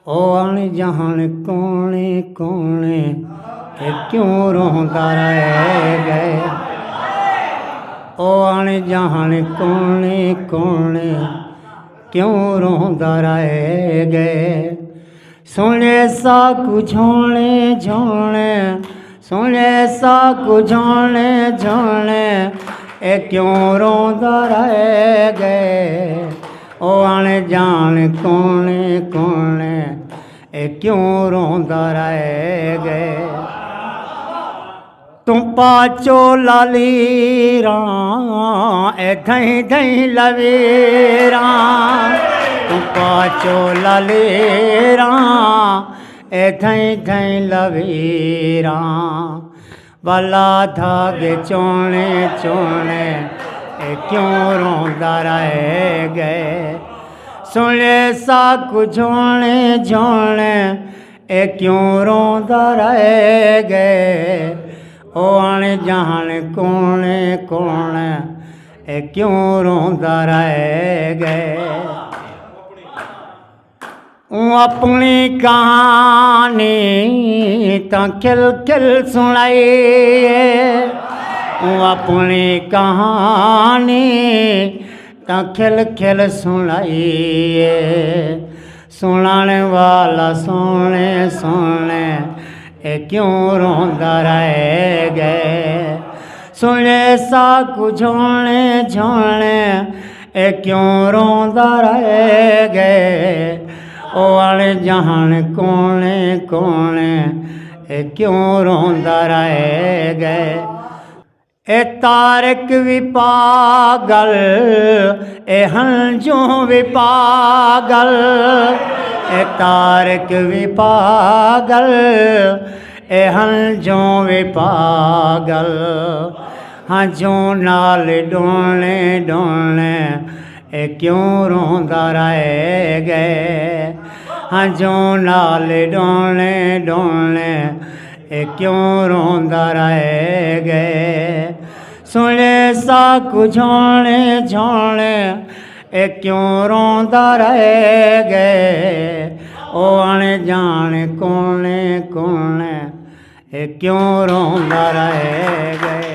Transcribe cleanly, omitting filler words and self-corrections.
ओ अनजान कोने कोने क्यों रोंदा रह गए। ओ अनजान कोने कोने क्यों रोंदा रह गए। सुने साकू झोने झोने सुने साकू झोने झोने क्यों रोंदा रह गए। ओ अनजान कोने कोने क्यों रोंदा रह गए। तू पाचो लालीरा धई धई लवेरा। तू पाचो लालीरा धई धई लवेरा। वाला धागे चोने चोने क्यों रोंदा रह गए। सुने साकू झोने झोने क्यों रोंदा रह गए। ओ अनजान कोने कोने क्यों रोंदा रह गए। अपनी कहानी तो खिल खिल सुनाई। अपनी कहानी तो खिल खिल सुनाइए। सुनाने वाला सोने सोने क्यों रोंदा रह गए। सुने साकू झोने झोने क्यों रोंदा रह गए। ओ अनजान कोने कोने क्यों रोंदा रह गए। ए तारक भी पागल हंजू भी पागल। ए तारक भी पागल हंजू भी पागल। हंजू नाल डोलने डोलने क्यों रोंदा रह गए। हंजू नाल डोलने डोलने क्यों रोंदा रह गए। सुने साकू झोने झोने क्यों रोंदा रह गए। ओ अनजान कोने कोने क्यों रोंदा रह गए।